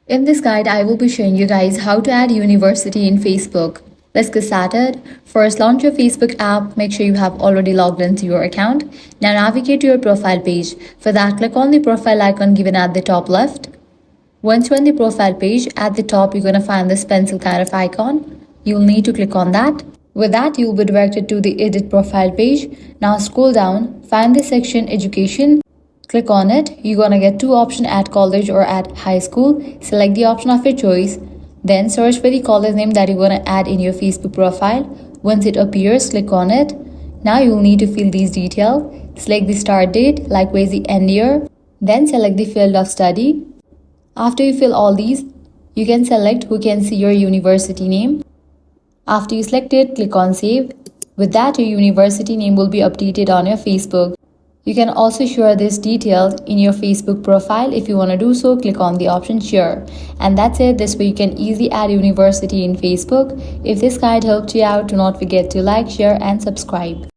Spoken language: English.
In this guide, I will be showing you guys how to add university in Facebook. Let's get started. First, launch your Facebook app. Make sure you have already logged into your account. Now navigate to your profile page. For that, click on the profile icon given at the top left. Once you're on the profile page, at the top, you're going to find this pencil kind of icon. You'll need to click on that. With that, you'll be directed to the edit profile page. Now scroll down, find the section education. Click on it. You're gonna get two options, at college or at high school. Select the option of your choice. Then search for the college name that you're gonna add in your Facebook profile. Once it appears, click on it. Now you'll need to fill these details. Select the start date, likewise the end year. Then select the field of study. After you fill all these, you can select who can see your university name. After you select it, click on save. With that, your university name will be updated on your Facebook. You can also share this details in your Facebook profile. If you want to do so, click on the option share. And that's it. This way you can easily add university in Facebook. If this guide helped you out, do not forget to like, share and subscribe.